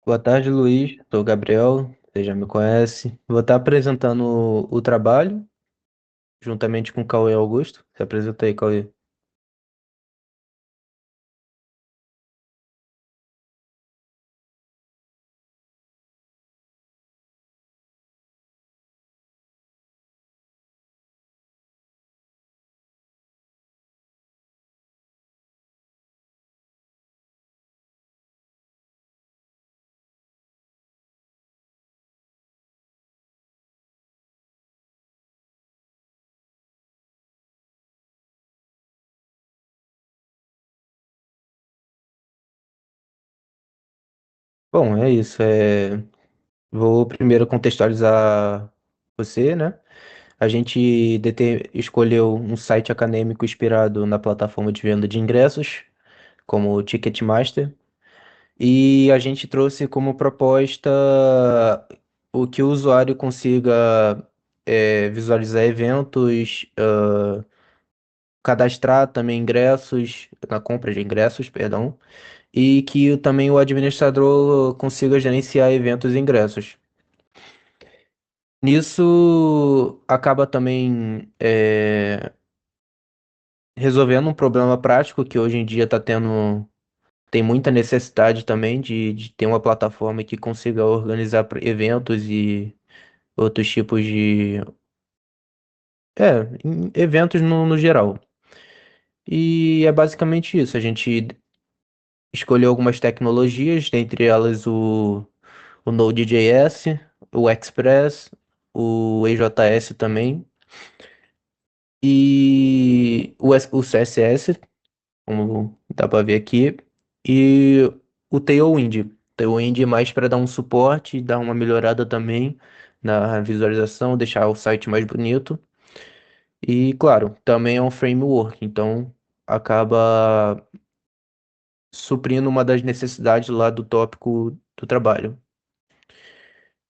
Boa tarde, Luiz. Sou o Gabriel, você já me conhece. Vou estar apresentando o trabalho, juntamente com o Cauê Augusto. Se apresenta aí, Cauê. Bom, é isso. Vou primeiro contextualizar você, né? A gente escolheu um site acadêmico inspirado na plataforma de venda de ingressos, como o Ticketmaster, e a gente trouxe como proposta o que o usuário consiga visualizar eventos, cadastrar também ingressos, na compra de ingressos, perdão, e que também o administrador consiga gerenciar eventos e ingressos. Nisso acaba também resolvendo um problema prático que hoje em dia tem muita necessidade também de ter uma plataforma que consiga organizar eventos e outros tipos eventos no geral. E é basicamente isso. A gente escolheu algumas tecnologias, dentre elas o Node.js, o Express, o EJS também, e o CSS, como dá para ver aqui, e o Tailwind. Tailwind é mais para dar um suporte, dar uma melhorada também na visualização, deixar o site mais bonito. E, claro, também é um framework, então acaba suprindo uma das necessidades lá do tópico do trabalho.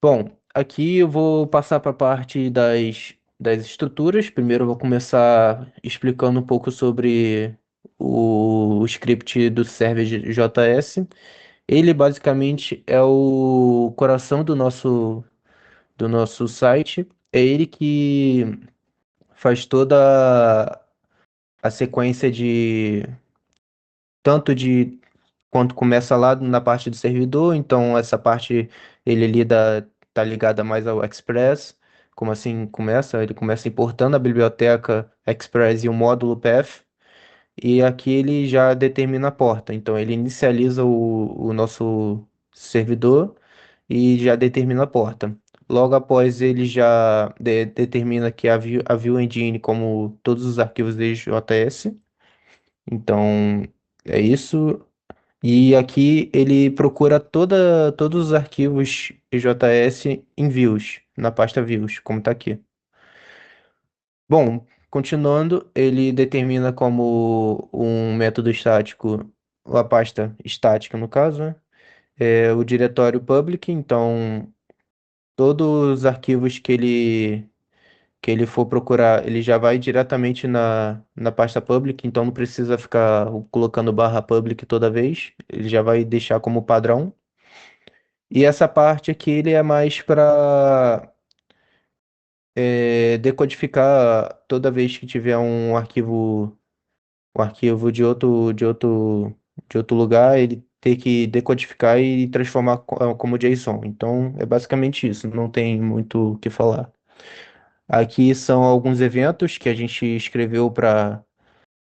Bom, aqui eu vou passar para a parte das estruturas. Primeiro eu vou começar explicando um pouco sobre o script do server JS. Ele basicamente é o coração do nosso site. É ele que faz toda a sequência tanto de quanto começa lá na parte do servidor, então essa parte ele lida, tá ligada mais ao Express. Como assim começa? Ele começa importando a biblioteca Express e o módulo path, e aqui ele já determina a porta. Então ele inicializa o nosso servidor e já determina a porta. Logo após ele já determina que a view engine como todos os arquivos DJS. Então é isso. E aqui ele procura todos os arquivos EJS em views, na pasta views, como está aqui. Bom, continuando, ele determina como um método estático, a pasta estática no caso, né? É o diretório public, então todos os arquivos que ele for procurar, ele já vai diretamente na pasta public, então não precisa ficar colocando barra public toda vez, ele já vai deixar como padrão. E essa parte aqui ele é mais para decodificar toda vez que tiver um arquivo de outro lugar, ele ter que decodificar e transformar como JSON. Então é basicamente isso, não tem muito o que falar. Aqui são alguns eventos que a gente escreveu para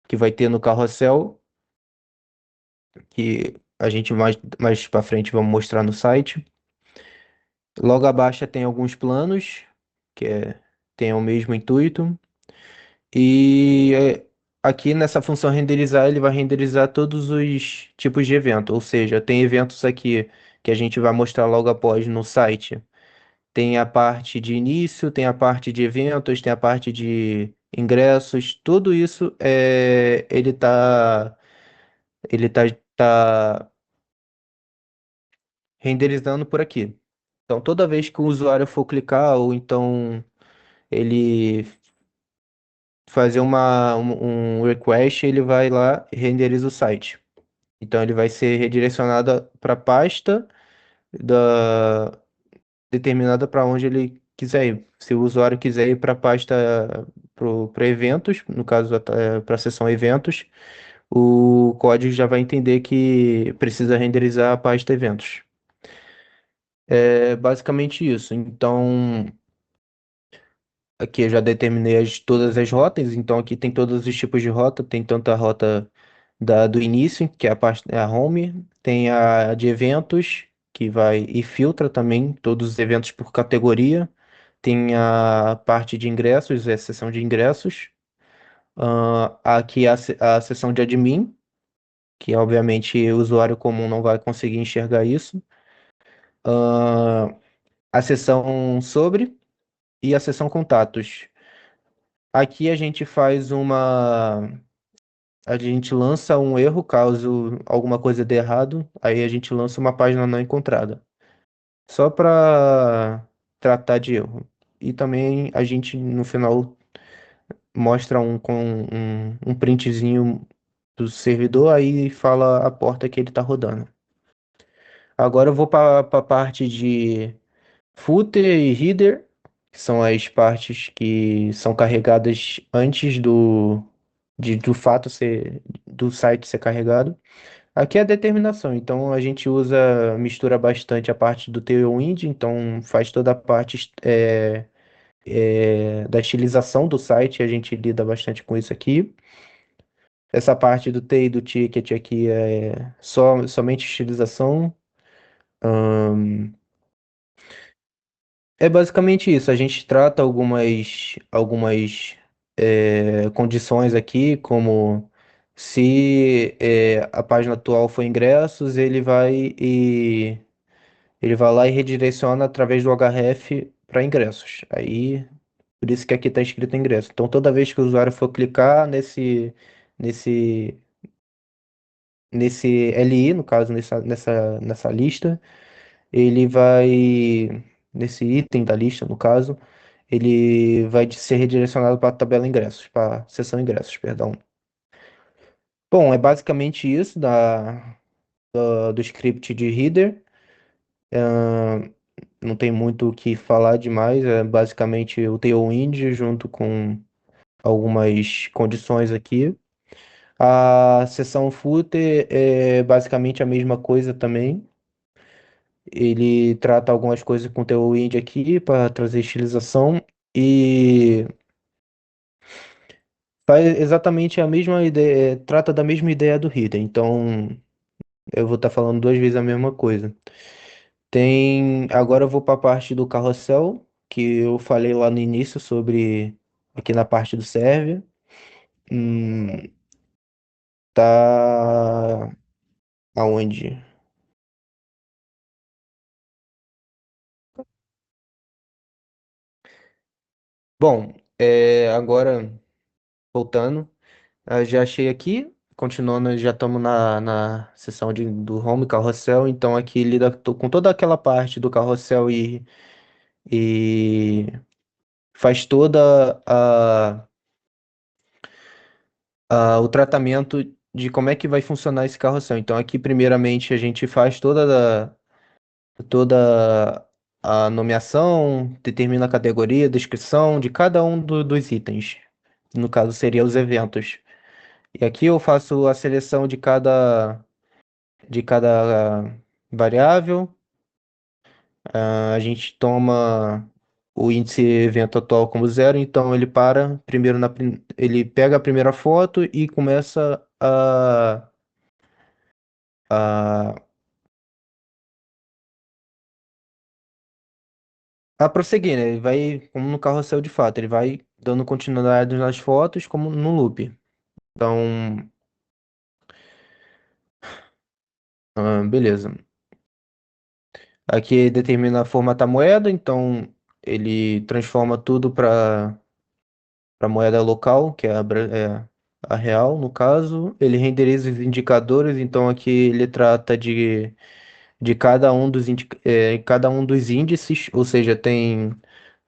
que vai ter no carrossel, que a gente mais para frente vamos mostrar no site. Logo abaixo tem alguns planos que tem o mesmo intuito. E aqui nessa função renderizar, ele vai renderizar todos os tipos de evento. Ou seja, tem eventos aqui que a gente vai mostrar logo após no site. Tem a parte de início, tem a parte de eventos, tem a parte de ingressos. Tudo isso ele tá renderizando por aqui. Então, toda vez que o usuário for clicar, ou então ele fazer um request, ele vai lá e renderiza o site. Então, ele vai ser redirecionado para a pasta da, determinada para onde ele quiser ir. Se o usuário quiser ir para a pasta para eventos, no caso para a seção eventos, o código já vai entender que precisa renderizar a pasta eventos. É basicamente isso. Então, aqui eu já determinei todas as rotas, então aqui tem todos os tipos de rota, tem tanto a rota do início, que é a parte é a home, tem a de eventos, que vai e filtra também todos os eventos por categoria, tem a parte de ingressos, é a seção de ingressos, aqui a seção de admin, que obviamente o usuário comum não vai conseguir enxergar isso, Ah, a seção sobre e a seção contatos. Aqui a gente faz a gente lança um erro caso alguma coisa dê errado, aí a gente lança uma página não encontrada. Só para tratar de erro. E também a gente no final mostra um printzinho do servidor, aí fala a porta que ele está rodando. Agora eu vou para a parte de footer e header, que são as partes que são carregadas antes do fato do site ser carregado. Aqui é a determinação, então a gente mistura bastante a parte do Tailwind, então faz toda a parte da estilização do site, a gente lida bastante com isso aqui. Essa parte do T e do ticket aqui é somente estilização. É basicamente isso. A gente trata algumas condições aqui, como se a página atual for ingressos, ele vai lá e redireciona através do href para ingressos. Aí, por isso que aqui está escrito ingresso. Então, toda vez que o usuário for clicar nesse, nesse LI, no caso, nessa lista, ele vai, nesse item da lista, no caso, ele vai ser redirecionado para a tabela ingressos, para a seção ingressos, perdão. Bom, é basicamente isso do script de header. Não tem muito o que falar demais, é basicamente o Tailwind junto com algumas condições aqui. A seção footer é basicamente a mesma coisa também. Ele trata algumas coisas com Tailwind aqui para trazer estilização e faz exatamente a mesma ideia, trata da mesma ideia do Hidden. Então, eu vou estar falando duas vezes a mesma coisa. Agora eu vou para a parte do carrossel, que eu falei lá no início sobre aqui na parte do server. Hum, tá aonde? Bom, agora voltando, eu já achei aqui, continuando, já estamos na seção do home carrossel, então aqui lida com toda aquela parte do carrossel e faz toda o tratamento de como é que vai funcionar esse carrossel. Então aqui primeiramente a gente faz toda a nomeação, determina a categoria, descrição de cada um dos itens. No caso seria os eventos. E aqui eu faço a seleção de cada variável. A gente toma o índice evento atual como zero, então ele para primeiro ele pega a primeira foto e começa a, a prosseguir, né? Ele vai, como no carrossel de fato, ele vai dando continuidade nas fotos como no loop. Então, beleza. Aqui determina formatar moeda, então ele transforma tudo para moeda local, que é a real, no caso. Ele renderiza os indicadores, então aqui ele trata de cada um dos índices, ou seja,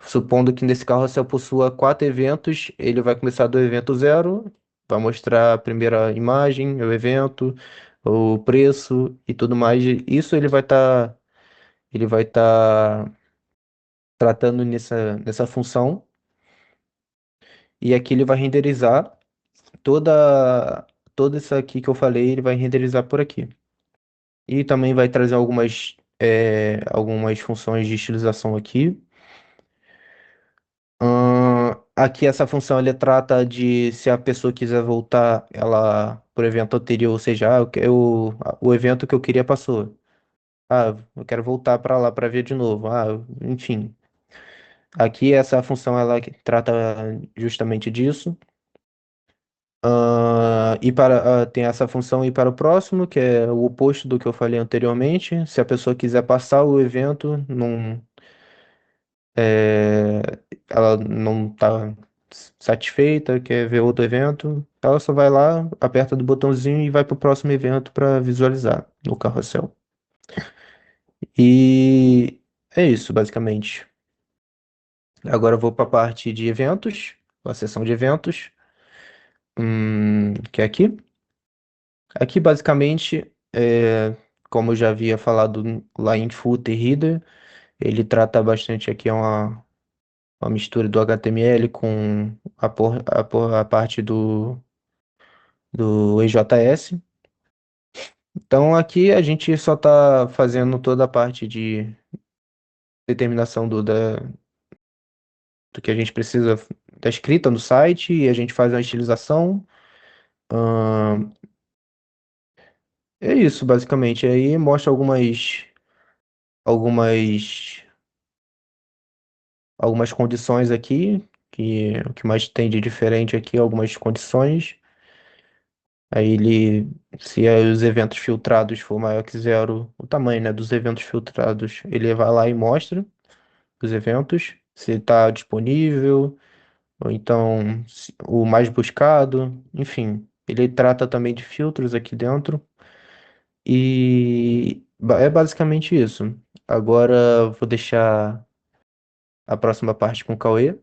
supondo que nesse carrossel possua quatro eventos, ele vai começar do evento zero, vai mostrar a primeira imagem, o evento, o preço e tudo mais. Isso ele vai estar ele vai estar tratando nessa função, e aqui ele vai renderizar toda essa aqui que eu falei, ele vai renderizar por aqui. E também vai trazer algumas funções de estilização aqui. Aqui essa função ele trata de se a pessoa quiser voltar ela por evento anterior, ou seja, o evento que eu queria passou. Ah, eu quero voltar para lá para ver de novo. Ah, enfim. Aqui essa função ela que trata justamente disso. Tem essa função ir para o próximo, que é o oposto do que eu falei anteriormente. Se a pessoa quiser passar o evento, é, ela não está satisfeita, quer ver outro evento, ela só vai lá, aperta do botãozinho e vai para o próximo evento para visualizar no carrossel. E é isso, basicamente. Agora eu vou para a parte de eventos, a seção de eventos, que é aqui. Aqui, basicamente, como eu já havia falado lá em Footer Reader, ele trata bastante aqui uma mistura do HTML com a parte do EJS. Então, aqui a gente só está fazendo toda a parte de determinação do que a gente precisa da escrita no site e a gente faz a estilização. Ahn, É isso, basicamente. Aí mostra algumas, algumas condições aqui, que o que mais tem de diferente aqui, algumas condições. Aí se os eventos filtrados for maior que zero, o tamanho, né, dos eventos filtrados, ele vai lá e mostra os eventos, se está disponível, ou então o mais buscado, enfim. Ele trata também de filtros aqui dentro. É basicamente isso. Agora vou deixar a próxima parte com o Cauê.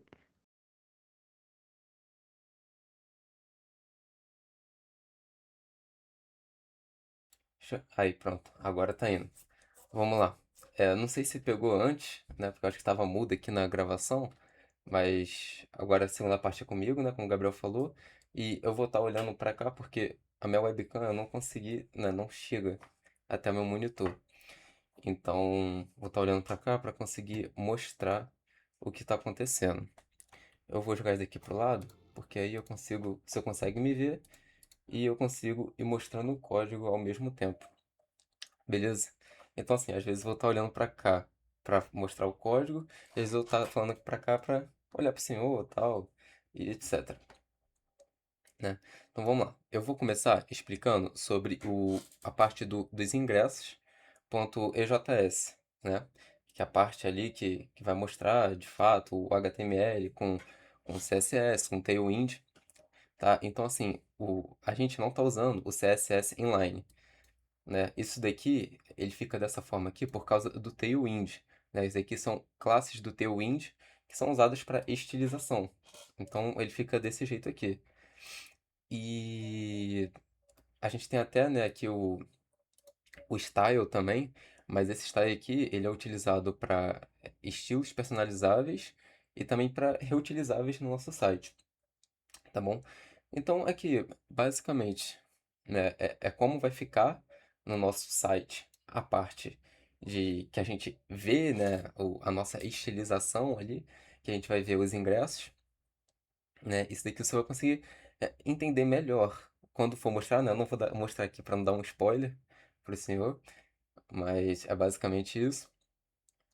Aí, pronto. Agora tá indo. Vamos lá. Não sei se pegou antes, né? Porque eu acho que estava mudo aqui na gravação. Mas agora a segunda parte é comigo, né? Como o Gabriel falou. E eu vou estar olhando pra cá porque a minha webcam eu não consegui, né? Não chega até meu monitor. Então, vou estar olhando pra cá para conseguir mostrar o que está acontecendo. Eu vou jogar isso aqui pro lado, porque aí eu consigo, você consegue me ver e eu consigo ir mostrando o código ao mesmo tempo. Beleza? Então, assim, às vezes eu vou estar olhando pra cá pra mostrar o código, às vezes eu estar falando pra cá pra olhar pro senhor, tal, e etc, né? Então, vamos lá. Eu vou começar explicando sobre a parte dos ingressos ponto .ejs, né? Que é a parte ali que vai mostrar, de fato, o HTML com CSS, com Tailwind, tá? Então, assim, a gente não está usando o CSS inline, né? Isso daqui, ele fica dessa forma aqui por causa do Tailwind, né? Isso aqui são classes do Tailwind que são usadas para estilização. Então, ele fica desse jeito aqui. E a gente tem até, né, aqui o style também, mas esse style aqui, ele é utilizado para estilos personalizáveis e também para reutilizáveis no nosso site, tá bom? Então, aqui, basicamente, né, é como vai ficar no nosso site a parte de que a gente vê, né, a nossa estilização ali, que a gente vai ver os ingressos, né? Isso daqui você vai conseguir entender melhor quando for mostrar, né? Eu não vou mostrar aqui para não dar um spoiler pro senhor, mas é basicamente isso.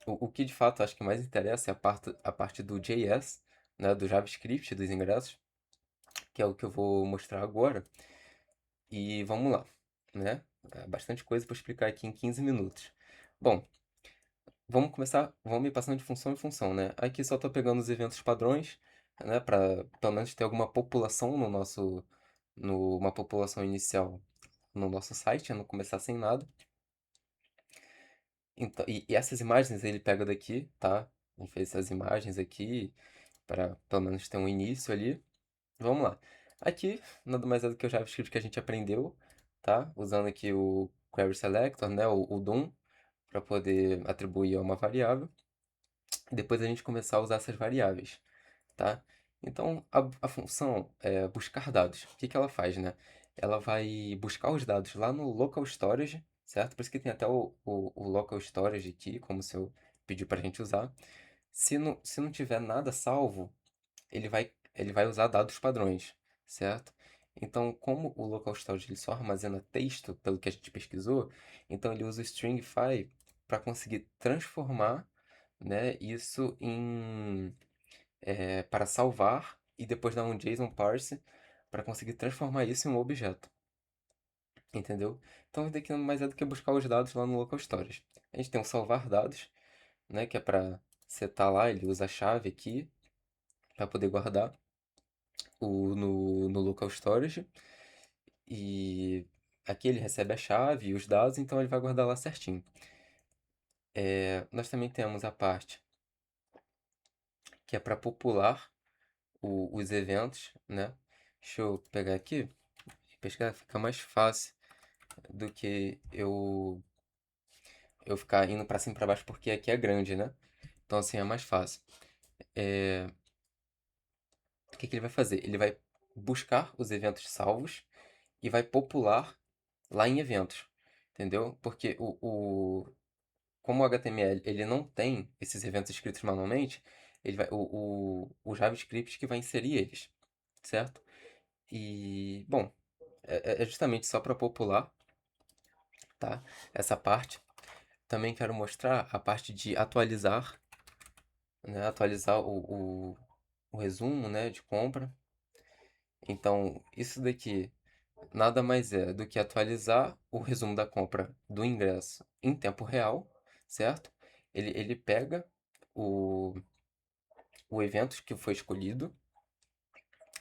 O que de fato acho que mais interessa é a parte do JS, né, do JavaScript dos ingressos, que é o que eu vou mostrar agora. E vamos lá, né? É bastante coisa para explicar aqui em 15 minutos. Bom, vamos começar, vamos ir passando de função em função, né? Aqui só estou pegando os eventos padrões, né, para pelo menos ter alguma população numa população inicial no nosso site, não começar sem nada. Então, e essas imagens ele pega daqui, tá? Ele fez essas imagens aqui para pelo menos ter um início ali. Vamos lá. Aqui, nada mais é do que o JavaScript que a gente aprendeu, tá? Usando aqui o Query Selector, né? O DOM, para poder atribuir a uma variável, e depois a gente começar a usar essas variáveis, tá? Então, a função é buscar dados. O que que ela faz, né? Ela vai buscar os dados lá no local storage, certo? Por isso que tem até o local storage aqui, como se eu pedir para a gente usar. Se não tiver nada salvo, ele vai usar dados padrões, certo? Então, como o local storage ele só armazena texto, pelo que a gente pesquisou, então ele usa o stringify para conseguir transformar, né, isso para salvar e depois dar um JSON parse para conseguir transformar isso em um objeto, entendeu? Então, isso daqui nada mais é do que buscar os dados lá no local storage. A gente tem o salvar dados, né, que é para setar lá, ele usa a chave aqui para poder guardar no local storage. E aqui ele recebe a chave e os dados, então ele vai guardar lá certinho. Nós também temos a parte que é para popular os eventos, né? Deixa eu pegar aqui e pesquisar, fica mais fácil do que eu ficar indo para cima e para baixo, porque aqui é grande, né? Então assim é mais fácil. O que que ele vai fazer? Ele vai buscar os eventos salvos e vai popular lá em eventos, entendeu? Porque como o HTML ele não tem esses eventos escritos manualmente, o JavaScript que vai inserir eles, certo? E, bom, é justamente só para popular, tá? Essa parte. Também quero mostrar a parte de atualizar, né? Atualizar o resumo, né, de compra. Então, isso daqui nada mais é do que atualizar o resumo da compra do ingresso em tempo real, certo? Ele pega o, o evento que foi escolhido,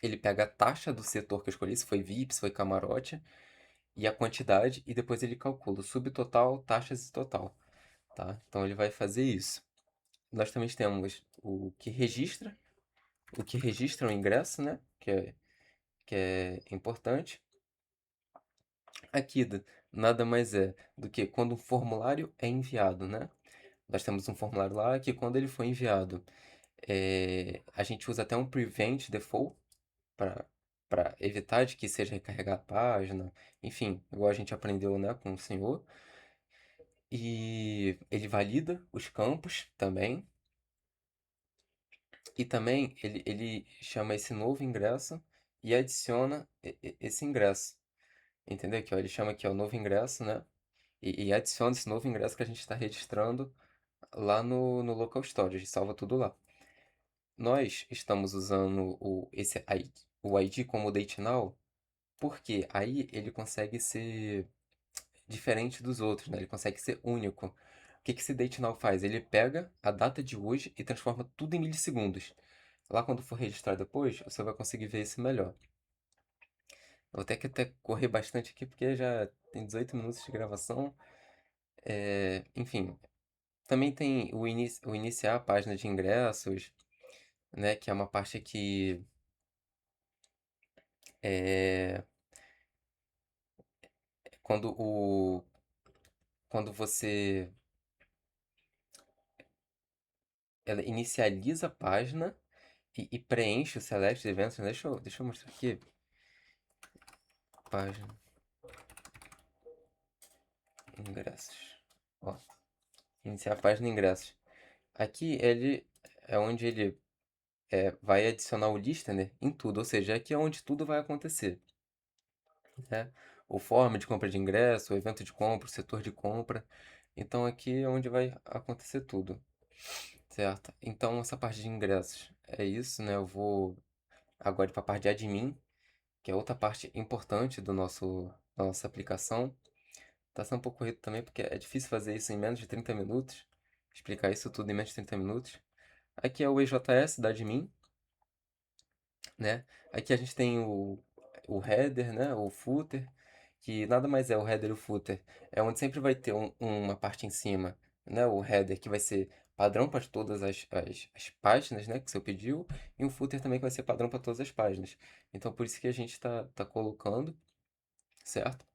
ele pega a taxa do setor que eu escolhi, se foi VIP, se foi camarote, e a quantidade, e depois ele calcula o subtotal, taxas e total, tá? Então ele vai fazer isso. Nós também temos o que registra o ingresso, né? Que é importante. Aqui nada mais é do que quando um formulário é enviado, né? Nós temos um formulário lá que quando ele foi enviado, a gente usa até um prevent default para evitar de que seja recarregar a página, enfim, igual a gente aprendeu, né, com o senhor. E ele valida os campos também. E também ele chama esse novo ingresso e adiciona esse ingresso. Entendeu? Que ó, ele chama aqui ó, o novo ingresso, né? E adiciona esse novo ingresso que a gente está registrando lá no local storage, salva tudo lá. Nós estamos usando esse o ID como date now, porque aí ele consegue ser diferente dos outros, né? Ele consegue ser único. O que que esse date now faz? Ele pega a data de hoje e transforma tudo em milissegundos. Lá quando for registrar depois, você vai conseguir ver isso melhor. Eu vou ter que até correr bastante aqui porque já tem 18 minutos de gravação. Enfim, também tem o iniciar a página de ingressos, né? Que é uma parte que é quando quando você ela inicializa a página e preenche o select events. Né? Deixa eu mostrar aqui. Página, ingressos. Ó, iniciar a página ingressos. Aqui ele é onde ele vai adicionar o listener em tudo, ou seja, aqui é onde tudo vai acontecer, né? O form de compra de ingresso, o evento de compra, o setor de compra. Então aqui é onde vai acontecer tudo, certo? Então essa parte de ingressos é isso, né? Eu vou agora para a parte de admin, que é outra parte importante da nossa aplicação. Tá sendo um pouco corrido também, porque é difícil fazer isso em menos de 30 minutos, explicar isso tudo em menos de 30 minutos. Aqui é o EJS da admin, né? Aqui a gente tem o header, né? O footer, que nada mais é o header e o footer. É onde sempre vai ter uma parte em cima, né? O header que vai ser padrão para todas as páginas, né? Que você pediu, e um footer também que vai ser padrão para todas as páginas. Então por isso que a gente tá colocando, certo?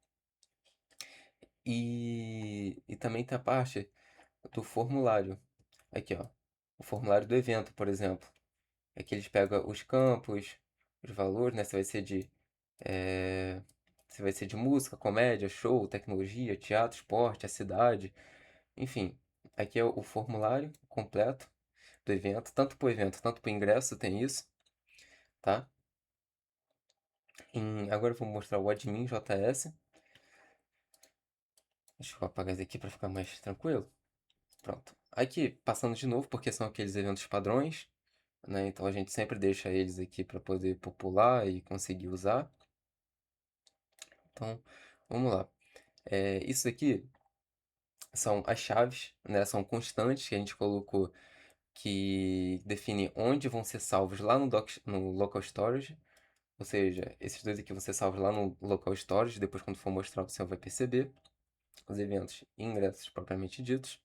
E também tem a parte. do formulário. Aqui, ó. O formulário do evento, por exemplo. Aqui eles pegam os campos, os valores, né? É, se vai ser de música, comédia, show, tecnologia, teatro, esporte, a cidade, enfim. Aqui é o formulário completo do evento, tanto para o evento, tanto para o ingresso tem isso, tá? Agora eu vou mostrar o admin JS. Deixa eu apagar isso aqui para ficar mais tranquilo. Pronto. Aqui, passando de novo, porque são aqueles eventos padrões, né? Então a gente sempre deixa eles aqui para poder popular e conseguir usar. Então, vamos lá. Isso aqui são as chaves, né? São constantes que a gente colocou que define onde vão ser salvos lá no local storage. Ou seja, esses dois aqui vão ser salvos lá no local storage. Depois, quando for mostrar, você vai perceber os eventos e ingressos propriamente ditos.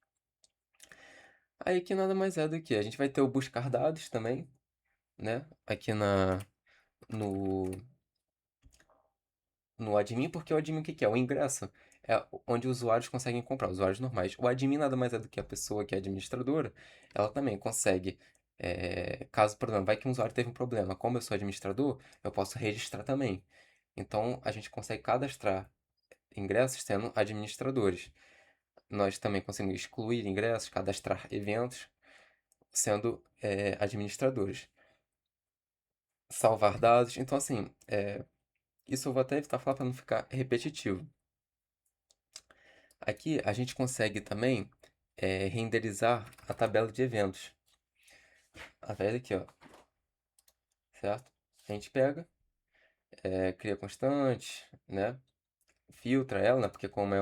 Aí aqui nada mais é do que a gente vai ter o buscar dados também, né? Aqui no, no admin, porque o admin o que que é? O ingresso é onde os usuários conseguem comprar, usuários normais. O admin nada mais é do que a pessoa que é administradora, ela também consegue, caso, por exemplo, vai que um usuário teve um problema, como eu sou administrador, eu posso registrar também. Então, a gente consegue cadastrar ingressos sendo administradores. Nós também conseguimos excluir ingressos, cadastrar eventos sendo administradores. Salvar dados. Então, assim, isso eu vou até evitar falar para não ficar repetitivo. Aqui a gente consegue também renderizar a tabela de eventos. Através aqui, ó, certo? A gente pega, cria constante, né? Filtra ela, né? Porque como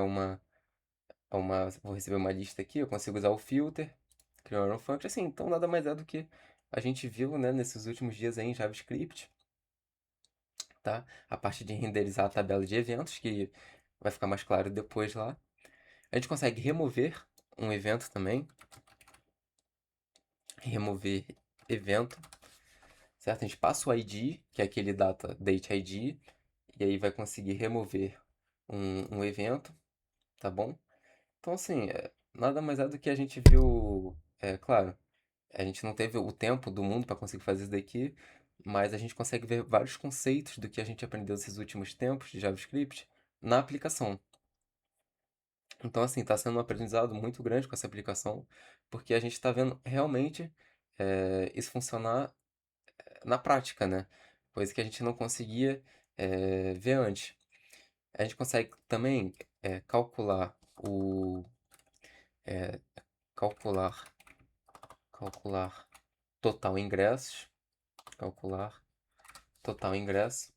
vou receber uma lista aqui, eu consigo usar o filter, criar um function, assim, então nada mais é do que a gente viu, né, nesses últimos dias aí em JavaScript, tá? A parte de renderizar a tabela de eventos, que vai ficar mais claro depois lá. A gente consegue remover um evento também, remover evento, certo? A gente passa o ID, que é aquele date ID, e aí vai conseguir remover um evento, tá bom? Então, assim, nada mais é do que a gente viu, claro, a gente não teve o tempo do mundo para conseguir fazer isso daqui, mas a gente consegue ver vários conceitos do que a gente aprendeu nesses últimos tempos de JavaScript na aplicação. Então, assim, está sendo um aprendizado muito grande com essa aplicação, porque a gente está vendo realmente isso funcionar na prática, né? Coisa que a gente não conseguia ver antes. A gente consegue também calcular é, calcular, calcular total ingressos, calcular total ingresso.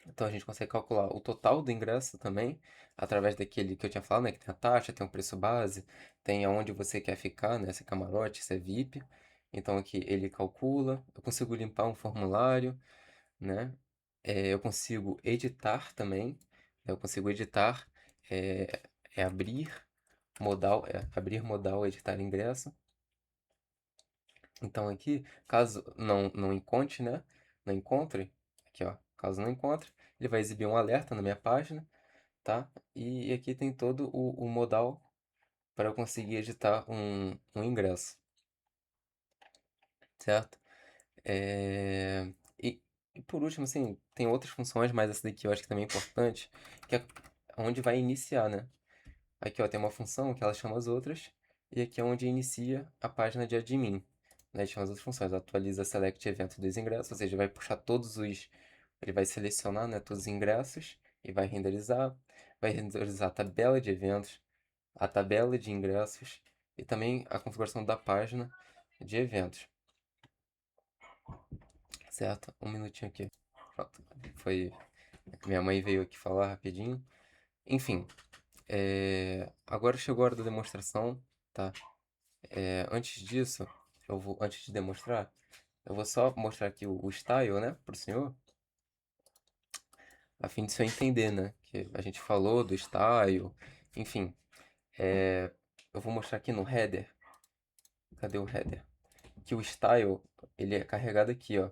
Então a gente consegue calcular o total do ingresso também, através daquele que eu tinha falado, né? Que tem a taxa, tem o preço base, tem aonde você quer ficar, né? Se é camarote, se é VIP. Então aqui ele calcula. Eu consigo limpar um formulário, né? Eu consigo editar também. Eu consigo editar, é, abrir modal, editar ingresso. Então aqui, caso não encontre, né? Não encontre, aqui ó, caso não encontre, ele vai exibir um alerta na minha página, tá? E aqui tem todo o modal para eu conseguir editar um ingresso, certo? É, E, e por último, assim, tem outras funções, mas essa daqui eu acho que também é importante, que é onde vai iniciar, né? Aqui, ó, tem uma função que ela chama as outras, e aqui é onde inicia a página de admin. Né? Chama as outras funções, atualiza select evento dos ingressos, ou seja, vai puxar ele vai selecionar, né, todos os ingressos e vai renderizar a tabela de eventos, a tabela de ingressos e também a configuração da página de eventos, certo? Um minutinho aqui. Pronto, foi... Minha mãe veio aqui falar rapidinho. Enfim, agora chegou a hora da demonstração, tá? Antes disso, antes de demonstrar, eu vou só mostrar aqui o style, né, pro senhor, a fim de senhor entender, né, que a gente falou do style, enfim, é, eu vou mostrar aqui no header, cadê o header? Que o style, ele é carregado aqui, ó,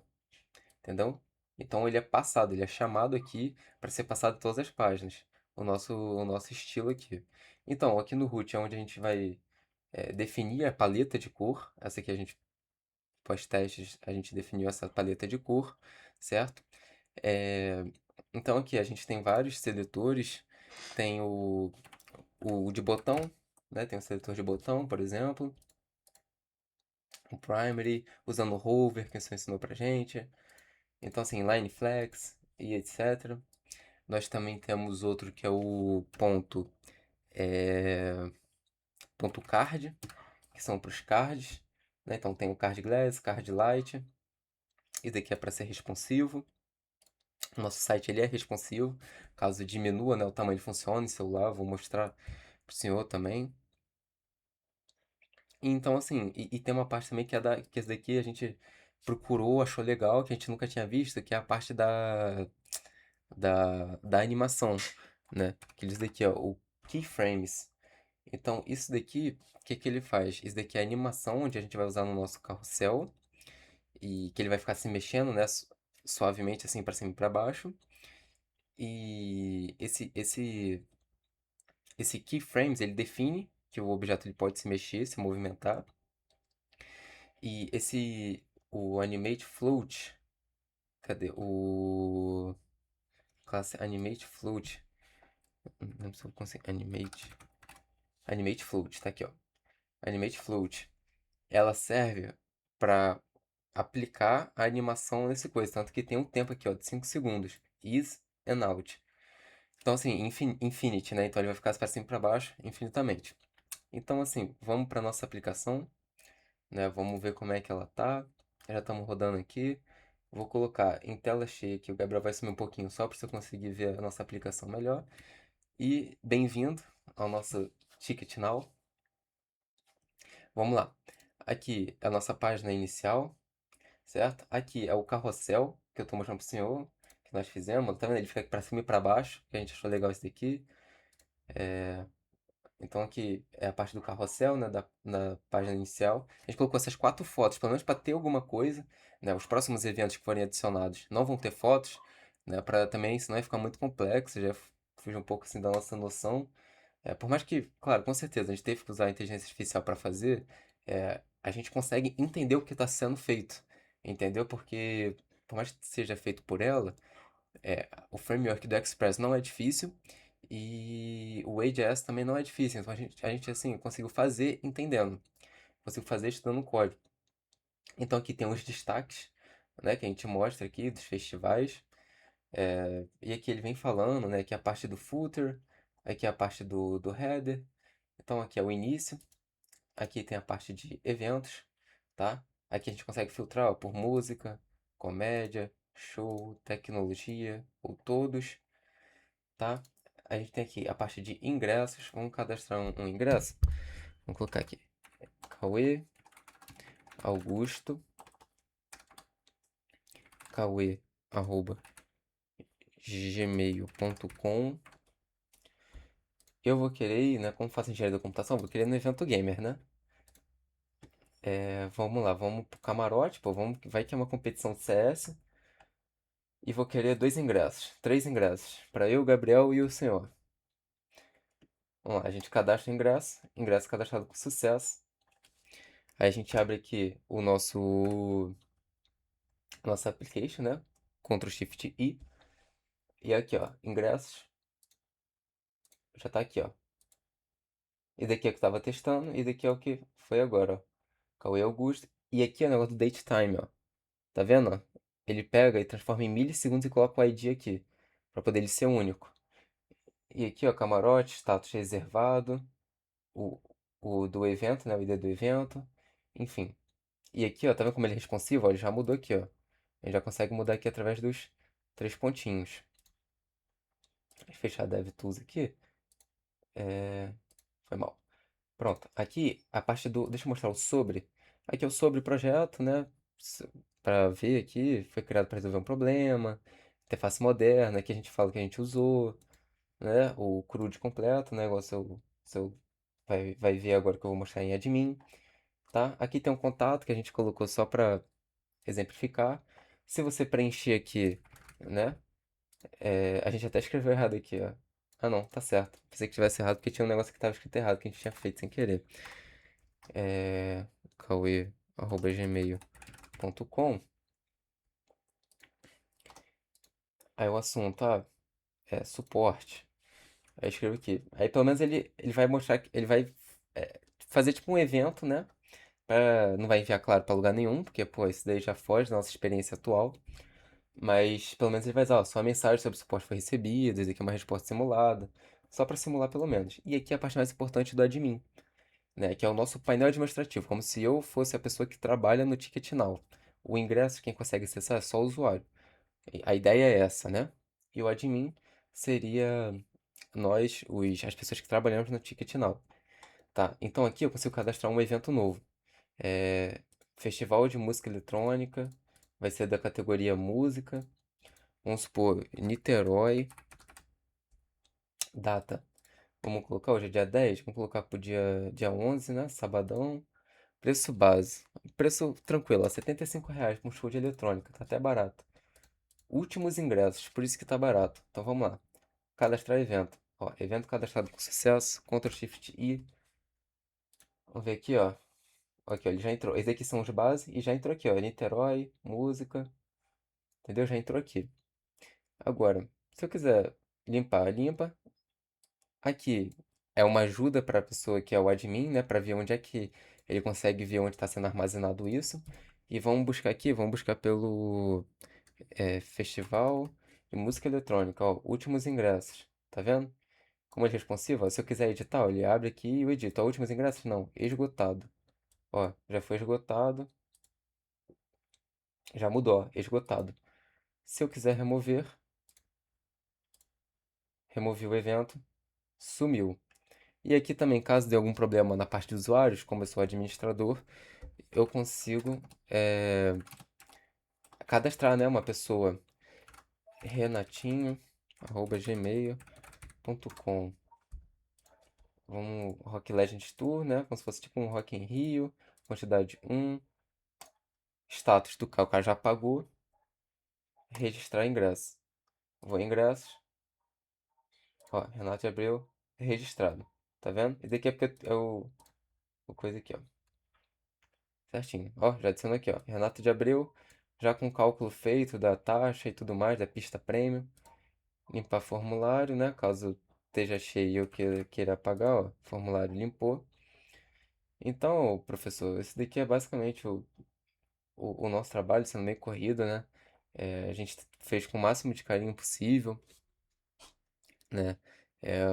entendeu? Então ele é passado, ele é chamado aqui para ser passado em todas as páginas. o nosso estilo aqui. Então, aqui no root é onde a gente vai definir a paleta de cor. Essa aqui a gente, pós-testes, a gente definiu essa paleta de cor, certo? É, então aqui a gente tem vários seletores, tem o de botão, né? Tem o seletor de botão, por exemplo, o primary, usando o hover, que você ensinou pra gente. Então assim, line flex e etc. Nós também temos outro que é o é, ponto card, que são para os cards, né? Então tem o card glass, card light, e daqui é para ser responsivo. O nosso site ele é responsivo, caso diminua, né, o tamanho funcione em celular, vou mostrar pro senhor também. E então assim, e tem uma parte também que esse daqui a gente procurou, achou legal, que a gente nunca tinha visto, que é a parte da animação, né? Que diz daqui, ó, o keyframes. Então, isso daqui, o que que ele faz? Isso daqui é a animação onde a gente vai usar no nosso carrossel e que ele vai ficar se mexendo, né, suavemente assim para cima e para baixo. E esse keyframes, ele define que o objeto ele pode se mexer, se movimentar. E o animate float, cadê? O classe animate float, não lembro se eu consigo, animate float, tá aqui, ó. Animate float, ela serve para aplicar a animação nesse coisa, tanto que tem um tempo aqui, ó, de 5 segundos. Is and out. Então, assim, infinite, né? Então ele vai ficar para cima e para baixo infinitamente. Então, assim, vamos para nossa aplicação, né? Vamos ver como é que ela tá. Já estamos rodando aqui. Vou colocar em tela cheia aqui. O Gabriel vai sumir um pouquinho só para você conseguir ver a nossa aplicação melhor. E bem-vindo ao nosso Ticket Now. Vamos lá. Aqui é a nossa página inicial, certo? Aqui é o carrossel que eu estou mostrando para o senhor, que nós fizemos. Tá vendo? Ele fica aqui para cima e para baixo, que a gente achou legal esse daqui. Então aqui é a parte do carrossel, né, na página inicial. A gente colocou essas 4 fotos, pelo menos para ter alguma coisa, né? Os próximos eventos que forem adicionados não vão ter fotos, né? Para também, senão vai ficar muito complexo, já fuja um pouco assim da nossa noção. Por mais que, claro, com certeza, a gente teve que usar a inteligência artificial para fazer, a gente consegue entender o que está sendo feito, entendeu? Porque por mais que seja feito por ela, o framework do Express não é difícil e o AJS também não é difícil. Então a gente assim, conseguiu fazer entendendo, conseguiu fazer estudando o código. Então aqui tem os destaques, né, que a gente mostra aqui dos festivais. E aqui ele vem falando, né, que é a parte do footer, aqui é a parte do header. Então aqui é o início, aqui tem a parte de eventos, tá? Aqui a gente consegue filtrar ó, por música, comédia, show, tecnologia ou todos. Tá? A gente tem aqui a parte de ingressos. Vamos cadastrar um ingresso. Vamos colocar aqui. Cauê Augusto. Cauê arroba gmail.com. Eu vou querer ir, né? Como faço engenharia da computação, vou querer ir no evento gamer, né? Vamos lá, vamos pro camarote, pô. Vamos, vai que é uma competição de CS. E vou querer 2 ingressos, 3 ingressos. Para eu, o Gabriel e o senhor. Vamos lá, a gente cadastra o ingresso. Ingresso cadastrado com sucesso. Aí a gente abre aqui o nossa application, né? Ctrl Shift I. E aqui, ó, ingressos. Já tá aqui, ó. E daqui é o que eu tava testando. E daqui é o que foi agora, ó. Cauê Augusto. E aqui é o negócio do date time, ó. Tá vendo, ó? Ele pega e transforma em milissegundos e coloca o ID aqui. Pra poder ele ser único. E aqui, ó, camarote, status reservado. O, o do evento, né? O ID do evento. Enfim. E aqui, ó, tá vendo como ele é responsivo? Ó, ele já mudou aqui, ó. Ele já consegue mudar aqui através dos 3 pontinhos. Fechar DevTools aqui. Foi mal. Pronto. Aqui, a parte do. Deixa eu mostrar o sobre. Aqui é o sobre projeto, né? Para ver aqui, foi criado para resolver um problema. Interface moderna, aqui a gente fala que a gente usou, né? O CRUD completo, né? Igual seu vai ver agora que eu vou mostrar em admin, tá? Aqui tem um contato que a gente colocou só para exemplificar. Se você preencher aqui, né? A gente até escreveu errado aqui, ó. Ah, não, tá certo. Pensei que tivesse errado porque tinha um negócio que tava escrito errado que a gente tinha feito sem querer. É. Cauê@gmail.com. Aí o assunto, é suporte. Aí eu escrevo aqui. Aí pelo menos ele vai mostrar que ele vai fazer tipo um evento, né? Não vai enviar, claro, pra lugar nenhum, porque, pô, isso daí já foge da nossa experiência atual. Mas pelo menos ele vai dizer, ó, sua mensagem sobre suporte foi recebida, isso aqui é uma resposta simulada. Só pra simular pelo menos. E aqui é a parte mais importante do admin, né? Que é o nosso painel administrativo, como se eu fosse a pessoa que trabalha no Ticket Now. O ingresso, quem consegue acessar é só o usuário. A ideia é essa, né? E o admin seria nós, as pessoas que trabalhamos no Ticket Now. Tá, então aqui eu consigo cadastrar um evento novo. É, Festival de Música Eletrônica, vai ser da categoria Música. Vamos supor, Niterói, data. Vamos colocar hoje é dia 10, vamos colocar pro dia 11, né? Sabadão. Preço base. Preço tranquilo, ó, R$ 75 para um show de eletrônica, tá até barato. Últimos ingressos, por isso que tá barato. Então vamos lá. Cadastrar evento. Ó, evento cadastrado com sucesso. Ctrl Shift I. Vamos ver aqui, ó. Aqui, ó, ele já entrou. Esses aqui são os base e já entrou aqui, ó. Niterói, música. Entendeu? Já entrou aqui. Agora, se eu quiser limpar, limpa. Aqui é uma ajuda para a pessoa que é o admin, né? Para ver onde é que ele consegue ver onde está sendo armazenado isso. E vamos buscar aqui, vamos buscar pelo Festival de Música Eletrônica, ó. Últimos ingressos. Tá vendo? Como ele é responsivo, ó, se eu quiser editar, ó, ele abre aqui e eu edito. Ó, últimos ingressos? Não, esgotado. Ó, já foi esgotado. Já mudou, ó, esgotado. Se eu quiser remover, removi o evento, sumiu. E aqui também, caso dê algum problema na parte de usuários, como eu sou administrador, eu consigo cadastrar, né, uma pessoa. Renatinho@gmail.com. Vamos, Rock Legend Tour, né? Como se fosse tipo um Rock em Rio. Quantidade um. Status do cara, o cara já pagou. Registrar ingresso. Vou em ingressos. Ó, Renato de Abreu, registrado. Tá vendo? Esse aqui é porque é o coisa aqui, ó. Certinho. Ó, já adiciono aqui, ó. Renato de Abreu, já com o cálculo feito da taxa e tudo mais, da pista premium. Limpar formulário, né? Caso esteja cheio e eu queira apagar, ó. Formulário limpou. Então, professor, esse daqui é basicamente o nosso trabalho, sendo meio corrido, né? A gente fez com o máximo de carinho possível, né?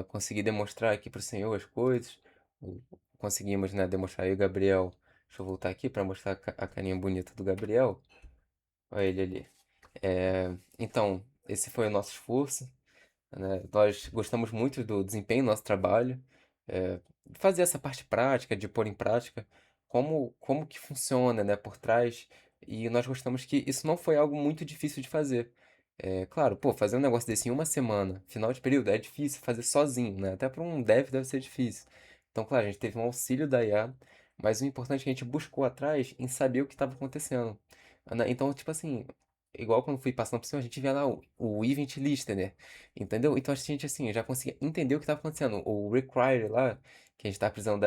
Consegui demonstrar aqui para o senhor as coisas. o- Conseguimos, né, demonstrar aí o Gabriel. Deixa eu voltar aqui para mostrar a carinha bonita do Gabriel. Olha ele ali. Então, esse foi o nosso esforço, né? Nós gostamos muito do desempenho do nosso trabalho, é, fazer essa parte prática, de pôr em prática como que funciona, né, por trás, e nós gostamos que isso não foi algo muito difícil de fazer. Claro, pô, fazer um negócio desse em uma semana, final de período, é difícil fazer sozinho, né? Até para um dev deve ser difícil. Então, claro, a gente teve um auxílio da IA, mas o importante é que a gente buscou atrás em saber o que estava acontecendo, né? Então, tipo assim, igual quando fui passando por cima, a gente via lá o Event Listener, entendeu? Então a gente, assim, já conseguia entender o que estava acontecendo. O require lá, que a gente tá precisando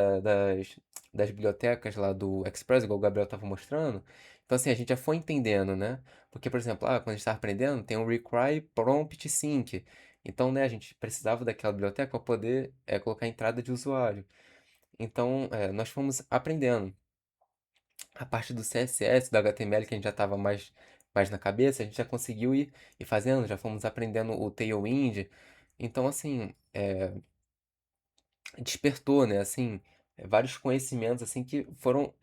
das bibliotecas lá do Express, igual o Gabriel estava mostrando. Então, assim, a gente já foi entendendo, né? Porque, por exemplo, quando a gente estava aprendendo, tem o require prompt sync. Então, né, a gente precisava daquela biblioteca para poder colocar a entrada de usuário. Então, nós fomos aprendendo. A parte do CSS, do HTML, que a gente já estava mais na cabeça, a gente já conseguiu ir fazendo, já fomos aprendendo o Tailwind. Então, assim, despertou, né, assim, vários conhecimentos, assim, que foram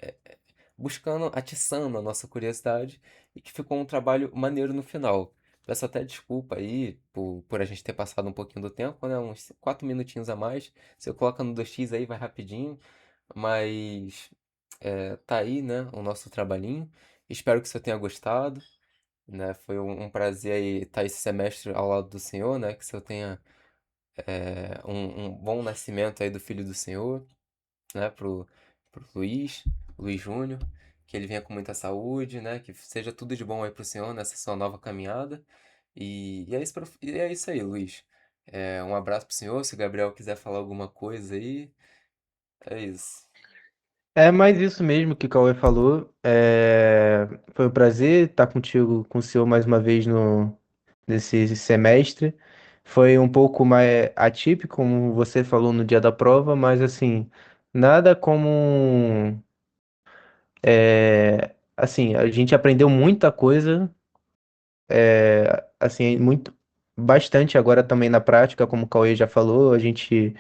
buscando, atiçando a nossa curiosidade e que ficou um trabalho maneiro no final. Peço até desculpa aí por a gente ter passado um pouquinho do tempo, né, uns 4 minutinhos a mais. Se eu colocar no 2x aí, vai rapidinho, mas tá aí, né, o nosso trabalhinho. Espero que você tenha gostado, né? Foi um prazer aí estar esse semestre ao lado do Senhor, né? Que o Senhor tenha um bom nascimento aí do Filho do Senhor, né? Pro Luiz Júnior, que ele venha com muita saúde, né? Que seja tudo de bom aí pro Senhor nessa sua nova caminhada. E é isso, e é isso aí, Luiz. Um abraço pro senhor, se o Gabriel quiser falar alguma coisa aí, é isso. É mais isso mesmo que o Cauê falou. Foi um prazer estar contigo, com o senhor mais uma vez nesse semestre. Foi um pouco mais atípico, como você falou no dia da prova, mas assim, nada como. Assim, a gente aprendeu muita coisa, assim, muito, bastante agora também na prática, como o Cauê já falou, a gente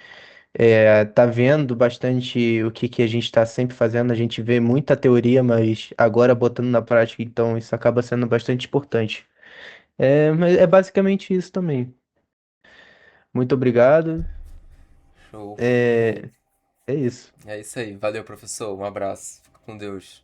tá vendo bastante o que a gente está sempre fazendo. A gente vê muita teoria, mas agora botando na prática, então isso acaba sendo bastante importante. Mas é basicamente isso também. Muito obrigado. Show. É, é isso. É isso aí. Valeu, professor. Um abraço. Fica com Deus.